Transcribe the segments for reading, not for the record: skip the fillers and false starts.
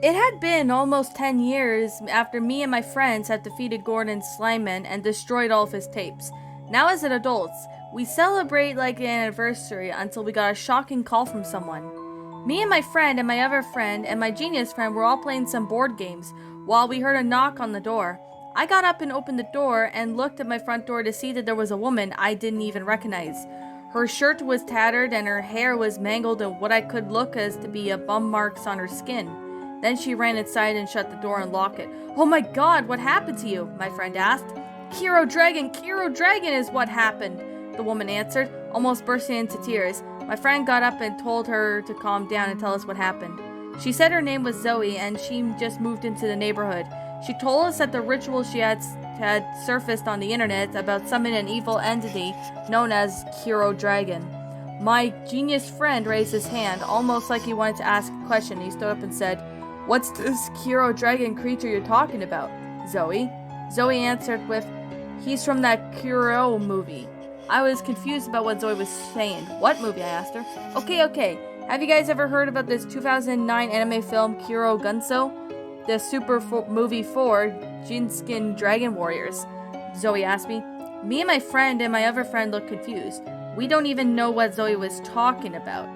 It had been almost 10 years after me and my friends had defeated Gordon Slyman and destroyed all of his tapes. Now, as adults, we celebrate like an anniversary until we got a shocking call from someone. Me and my friend and my other friend and my genius friend were all playing some board games while we heard a knock on the door. I got up and opened the door and looked at my front door to see that there was a woman I didn't even recognize. Her shirt was tattered and her hair was mangled and what I could look as to be a bum marks on her skin. Then she ran inside and shut the door and locked it. "Oh my god, what happened to you?" my friend asked. Kero Dragon is what happened," the woman answered, almost bursting into tears. My friend got up and told her to calm down and tell us what happened. She said her name was Zoe and she just moved into the neighborhood. She told us that the ritual she had surfaced on the internet about summoning an evil entity known as Kero Dragon. My genius friend raised his hand, almost like he wanted to ask a question. He stood up and said, "What's this Kero Dragon creature you're talking about, Zoe?" Zoe answered with, "He's from that Kero movie." I was confused about what Zoe was saying. "What movie?" I asked her. Okay. Have you guys ever heard about this 2009 anime film Kero Gunso? The movie for Jinskin Dragon Warriors? Zoe asked me. Me and my friend and my other friend looked confused. We don't even know what Zoe was talking about.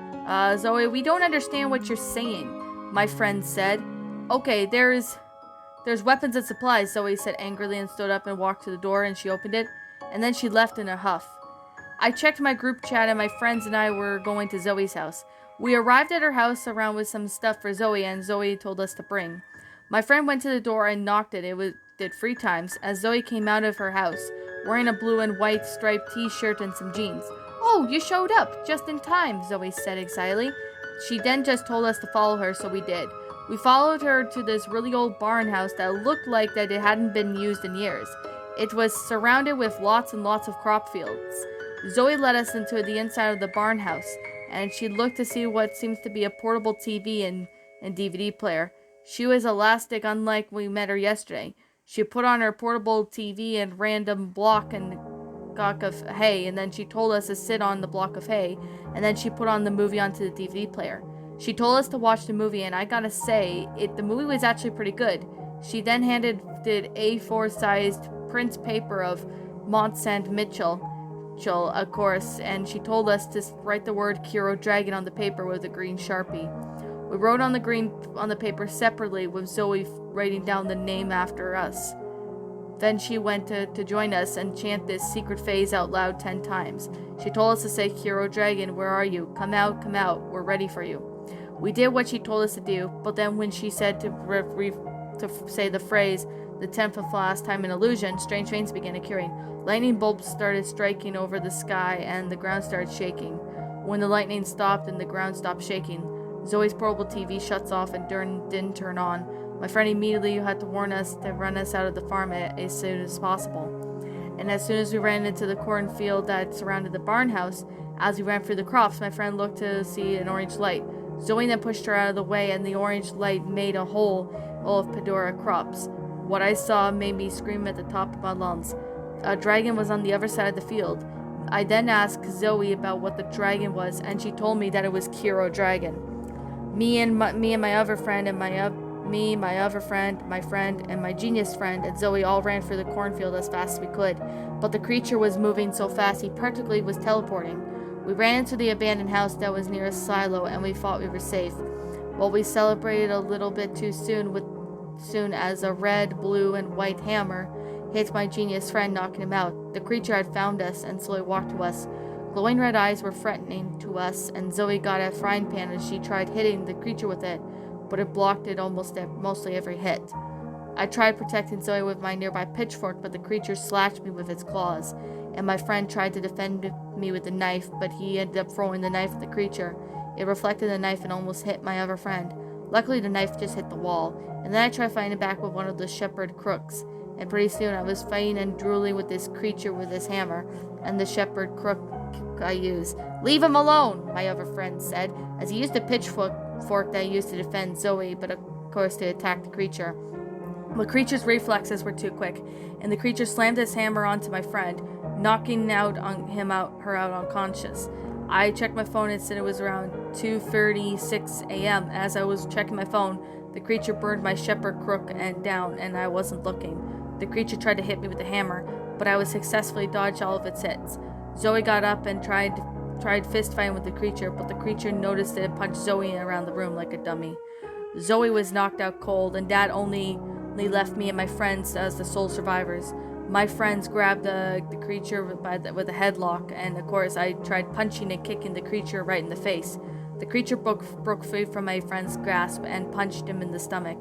Zoe, we don't understand what you're saying," my friend said. "Okay, there's weapons and supplies," Zoe said angrily and stood up and walked to the door and she opened it, and then she left in a huff. I checked my group chat and my friends and I were going to Zoe's house. We arrived at her house around with some stuff for Zoe and Zoe told us to bring. My friend went to the door and knocked it. It did 3 times as Zoe came out of her house, wearing a blue and white striped t-shirt and some jeans. "Oh, you showed up just in time," Zoe said excitedly. She then just told us to follow her, so we did. We followed her to this really old barn house that looked like that it hadn't been used in years. It was surrounded with lots and lots of crop fields. Zoe led us into the inside of the barn house, and she looked to see what seems to be a portable TV and DVD player. She was elastic, unlike when we met her yesterday. She put on her portable TV and random block of hay, and then she told us to sit on the block of hay, and then she put on the movie onto the DVD player. She told us to watch the movie, and I gotta say, the movie was actually pretty good. She then handed A4-sized print paper of Montsant Mitchell, of course, and she told us to write the word Kero Dragon on the paper with a green Sharpie. We wrote on the paper separately, with Zoe writing down the name after us. Then she went to join us and chant this secret phase out loud 10 times. She told us to say, "Kero Dragon, where are you? Come out, we're ready for you." We did what she told us to do, but then when she said to say the phrase, "the 10th and last time in illusion," strange things began occurring. Lightning bolts started striking over the sky and the ground started shaking. When the lightning stopped and the ground stopped shaking, Zoe's portable TV shuts off and didn't turn on. My friend immediately had to warn us to run us out of the farm as soon as possible. And as soon as we ran into the cornfield that surrounded the barn house, as we ran through the crops, my friend looked to see an orange light. Zoe then pushed her out of the way, and the orange light made a hole of Pedora crops. What I saw made me scream at the top of my lungs. A dragon was on the other side of the field. I then asked Zoe about what the dragon was, and she told me that it was Kero Dragon. Me and my other friend and my other friend, my friend, and my genius friend, and Zoe all ran through the cornfield as fast as we could, but the creature was moving so fast he practically was teleporting. We ran into the abandoned house that was near a silo, and we thought we were safe. Well, we celebrated a little bit too soon as a red, blue, and white hammer hit my genius friend, knocking him out. The creature had found us and slowly walked to us. Glowing red eyes were threatening to us, and Zoe got a frying pan as she tried hitting the creature with it, but it blocked it mostly every hit. I tried protecting Zoe with my nearby pitchfork, but the creature slashed me with its claws, and my friend tried to defend me with the knife, but he ended up throwing the knife at the creature. It reflected the knife and almost hit my other friend. Luckily, the knife just hit the wall, and then I tried fighting it back with one of the shepherd crooks, and pretty soon I was fighting and drooling with this creature with his hammer, and the shepherd crook I used. "Leave him alone," my other friend said, as he used a pitchfork that I used to defend Zoe, but of course to attack the creature. The creature's reflexes were too quick, and the creature slammed his hammer onto my friend, knocking her out unconscious. I checked my phone and said it was around 2:36 a.m. As I was checking my phone, The creature burned my shepherd crook and down, and I wasn't looking. The creature tried to hit me with the hammer, but I was successfully dodged all of its hits. Zoe got up and tried fist fighting with the creature, but the creature noticed it and punched Zoe around the room like a dummy. Zoe was knocked out cold, and Dad only left me and my friends as the sole survivors. My friends grabbed the creature with a headlock, and of course I tried punching and kicking the creature right in the face. The creature broke free from my friend's grasp and punched him in the stomach.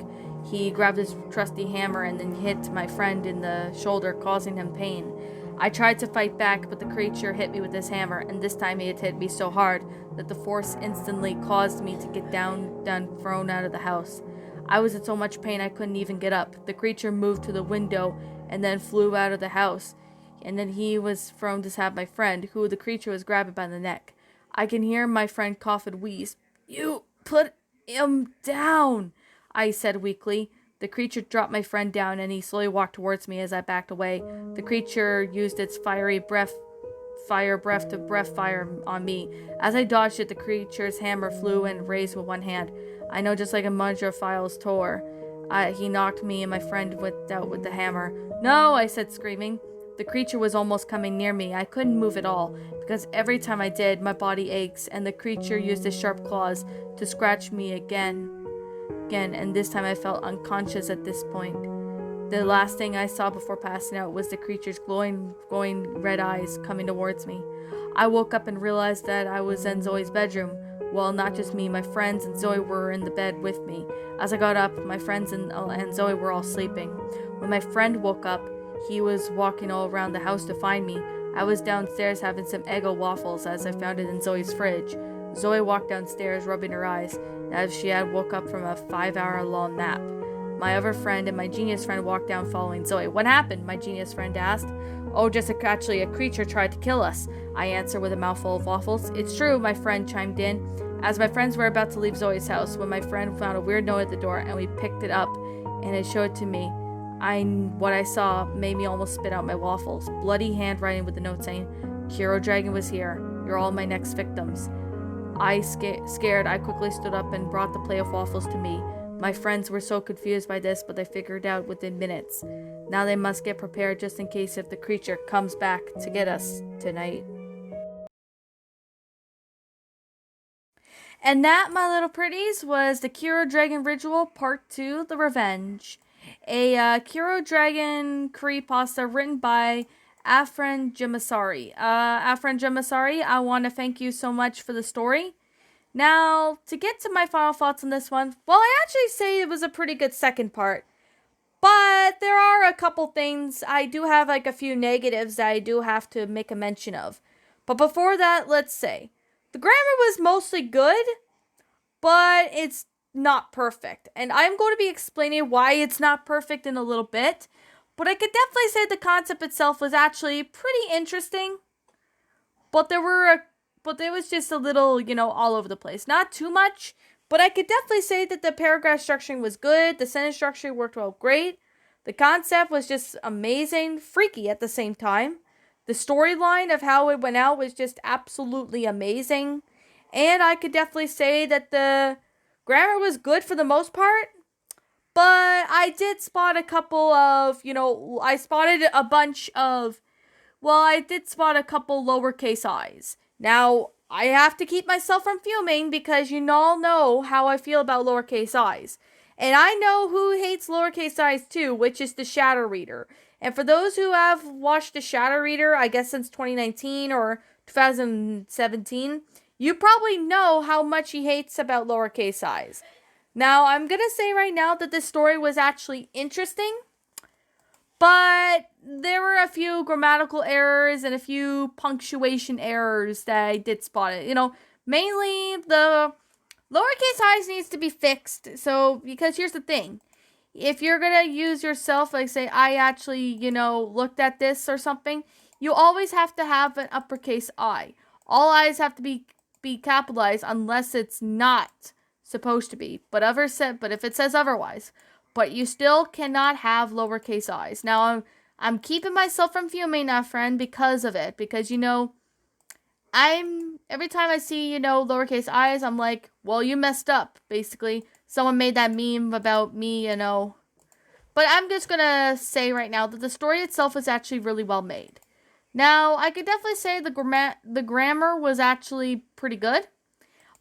He grabbed his trusty hammer and then hit my friend in the shoulder, causing him pain. I tried to fight back, but the creature hit me with his hammer, and this time it hit me so hard that the force instantly caused me to get thrown out of the house. I was in so much pain I couldn't even get up. The creature moved to the window and then flew out of the house, and then he was thrown to stab my friend, who the creature was grabbing by the neck. I can hear my friend cough and wheeze. "You put him down," I said weakly. The creature dropped my friend down, and he slowly walked towards me as I backed away. The creature used its fire breath to breath fire on me. As I dodged it, the creature's hammer flew and raised with one hand. I know, just like a Mudra Files tore. He knocked me and my friend out with the hammer. "No," I said, screaming. The creature was almost coming near me. I couldn't move at all, because every time I did, my body aches, and the creature used its sharp claws to scratch me again, and this time I felt unconscious at this point. The last thing I saw before passing out was the creature's glowing red eyes coming towards me. I woke up and realized that I was in Zoe's bedroom. Well, not just me, my friends and Zoe were in the bed with me. As I got up, my friends and Zoe were all sleeping. When my friend woke up, he was walking all around the house to find me. I was downstairs having some Eggo waffles as I found it in Zoe's fridge. Zoe walked downstairs rubbing her eyes, as she had woke up from a 5-hour-long nap. My other friend and my genius friend walked down following Zoe. "What happened?" my genius friend asked. "Oh, actually a creature tried to kill us," I answered with a mouthful of waffles. "It's true," my friend chimed in, as my friends were about to leave Zoe's house when my friend found a weird note at the door, and we picked it up, and it showed it to me. What I saw made me almost spit out my waffles. Bloody handwriting with the note saying, "Kero Dragon was here. You're all my next victims." Scared, I quickly stood up and brought the plate of waffles to me. My friends were so confused by this, but they figured out within minutes. Now they must get prepared just in case if the creature comes back to get us tonight. And that, my little pretties, was the Kero Dragon Ritual Part 2, The Revenge. A Kero Dragon creepypasta written by Affan Jamsari. Affan Jamsari, I want to thank you so much for the story. Now, to get to my final thoughts on this one, well, I actually say it was a pretty good second part. But there are a couple things. I do have like a few negatives that I do have to make a mention of. But before that, let's say the grammar was mostly good, but it's not perfect. And I'm going to be explaining why it's not perfect in a little bit. But I could definitely say the concept itself was actually pretty interesting. But there was just a little, all over the place. Not too much, but I could definitely say that the paragraph structuring was good. The sentence structure worked well, great. The concept was just amazing, freaky at the same time. The storyline of how it went out was just absolutely amazing. And I could definitely say that the grammar was good for the most part. But I did spot a couple of, I spotted a bunch of, I did spot a couple lowercase i's. Now, I have to keep myself from fuming because you all know how I feel about lowercase i's. And I know who hates lowercase i's too, which is the Shadow Reader. And for those who have watched the Shadow Reader, I guess since 2019 or 2017, you probably know how much he hates about lowercase i's. Now, I'm going to say right now that this story was actually interesting, but there were a few grammatical errors and a few punctuation errors that I did spot it. Mainly the lowercase i's needs to be fixed. So, because here's the thing. If you're going to use yourself, like say, I actually, looked at this or something, you always have to have an uppercase I. All i's have to be capitalized unless it's not supposed to be. But if it says otherwise. But you still cannot have lowercase i's. Now, I'm keeping myself from fuming now, friend, because of it. Because, every time I see, lowercase i's, I'm like, well, you messed up, basically. someone made that meme about me, you know. But I'm just gonna say right now that the story itself is actually really well made. Now, I could definitely say the grammar was actually pretty good.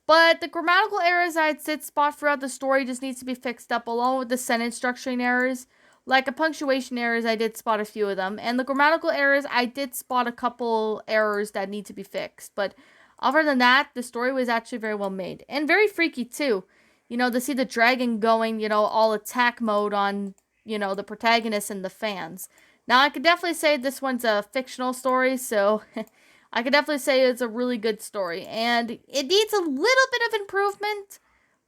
But the grammatical errors I'd spot throughout the story just needs to be fixed up, along with the sentence structuring errors. Like a punctuation errors, I did spot a few of them. And the grammatical errors, I did spot a couple errors that need to be fixed. But other than that, the story was actually very well made. And very freaky, too. You know, to see the dragon going, you know, all attack mode on, you know, the protagonist and the fans. Now, I could definitely say this one's a fictional story, so I could definitely say it's a really good story. And it needs a little bit of improvement,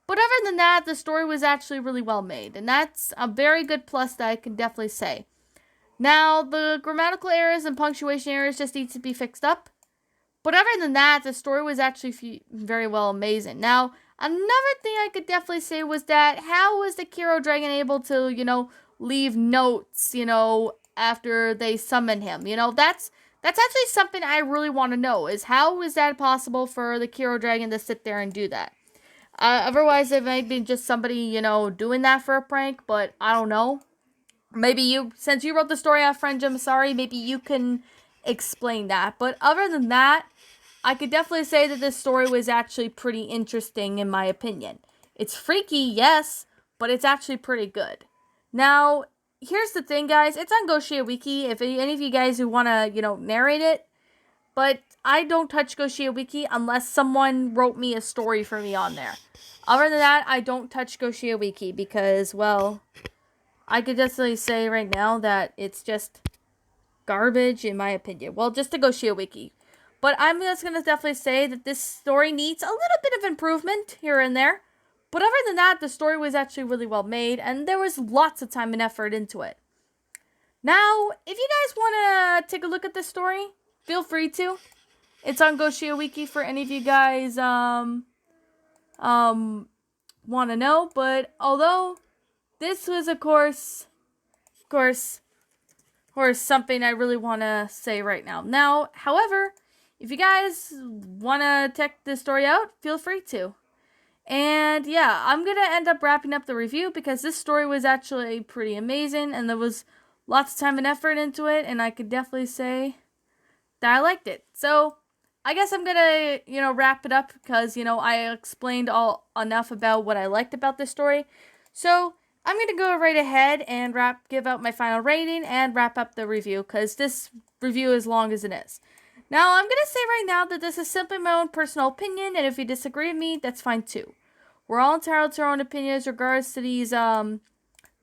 but other than that, the story was actually really well made. And that's a very good plus that I can definitely say. Now, the grammatical errors and punctuation errors just need to be fixed up. But other than that, the story was actually very well amazing. Now, another thing I could definitely say was that how was the Kero dragon able to, you know, leave notes, you know, after they summon him? You know, that's actually something I really want to know, is how is that possible for the Kero dragon to sit there and do that? Otherwise, it might be just somebody, you know, doing that for a prank, but I don't know. Maybe you, since you wrote the story, our friend Jamsari, maybe you can explain that. But other than that, I could definitely say that this story was actually pretty interesting in my opinion. It's freaky, yes, but it's actually pretty good. Now, here's the thing, guys. It's on Goshia Wiki. If any of you guys who want to, you know, narrate it, but I don't touch Goshia Wiki unless someone wrote me a story for me on there. Other than that, I don't touch Goshia Wiki because, well, I could definitely say right now that it's just garbage in my opinion. Well, just to Goshia Wiki. But I'm just going to definitely say that this story needs a little bit of improvement here and there. But other than that, the story was actually really well made, and there was lots of time and effort into it. Now, if you guys want to take a look at this story, feel free to. It's on Goshia Wiki for any of you guys want to know. But although this was, of course, something I really want to say right now. Now, however, if you guys want to check this story out, feel free to. And yeah, I'm going to end up wrapping up the review because this story was actually pretty amazing and there was lots of time and effort into it, and I could definitely say that I liked it. So, I guess I'm going to, you know, wrap it up because, you know, I explained enough about what I liked about this story. So, I'm going to go right ahead and give out my final rating and wrap up the review because this review is long as it is. Now, I'm going to say right now that this is simply my own personal opinion, and if you disagree with me, that's fine too. We're all entitled to our own opinions regards to these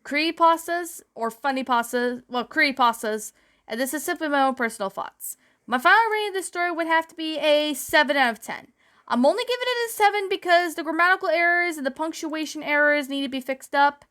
creepypastas or funny pastas, well, creepypastas, and this is simply my own personal thoughts. My final rating of this story would have to be a 7 out of 10. I'm only giving it a 7 because the grammatical errors and the punctuation errors need to be fixed up,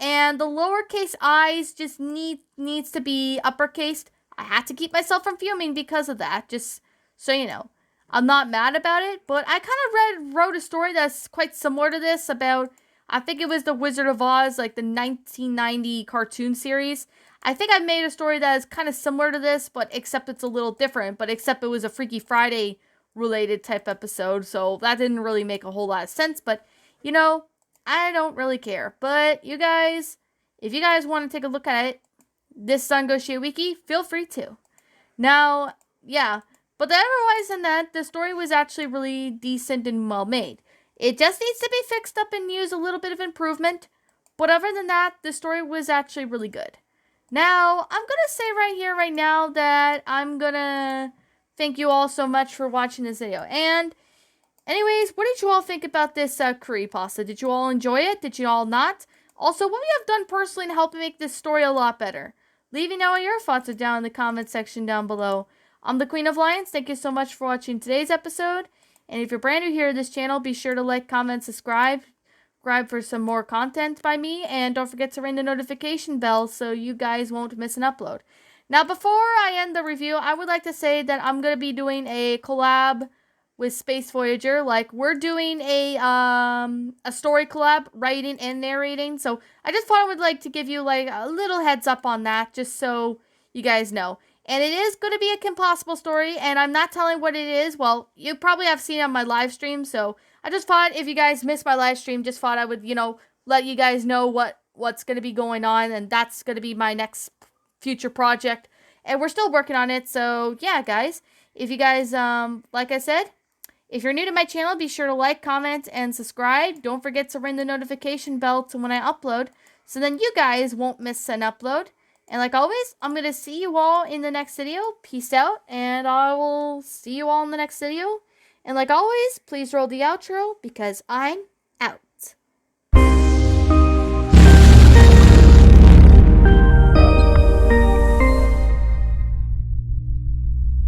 and the lowercase i's just needs to be uppercased. I had to keep myself from fuming because of that, just so you know. I'm not mad about it, but I kind of wrote a story that's quite similar to this about, I think it was The Wizard of Oz, like the 1990 cartoon series. I think I made a story that is kind of similar to this, but except it's a little different, but except it was a Freaky Friday related type episode, so that didn't really make a whole lot of sense, but, you know, I don't really care. But you guys, if you guys want to take a look at it, this is on Goshia Wiki, feel free to. Now, yeah, but otherwise than that, the story was actually really decent and well made. It just needs to be fixed up and use a little bit of improvement. But other than that, the story was actually really good. Now, I'm going to say right here, right now, that I'm going to thank you all so much for watching this video. And anyways, what did you all think about this curry pasta? Did you all enjoy it? Did you all not? Also, what you have done personally to help make this story a lot better? Leave me know what your thoughts are down in the comment section down below. I'm the Queen of Lions. Thank you so much for watching today's episode. And if you're brand new here to this channel, be sure to like, comment, subscribe for some more content by me. And don't forget to ring the notification bell so you guys won't miss an upload. Now, before I end the review, I would like to say that I'm going to be doing a collab with Space Voyager. Like, we're doing a story collab, writing and narrating. So I just thought I would like to give you like a little heads up on that, just so you guys know. And it is going to be a Kim Possible story, and I'm not telling what it is. Well, you probably have seen it on my live stream, so I just thought if you guys missed my live stream, just thought I would, let you guys know what's going to be going on, and that's going to be my next future project. And we're still working on it. So, yeah, guys, if you guys like I said, if you're new to my channel, be sure to like, comment, and subscribe. Don't forget to ring the notification bell to when I upload, so then you guys won't miss an upload. And like always, I'm going to see you all in the next video. Peace out, and I will see you all in the next video. And like always, please roll the outro, because I'm out.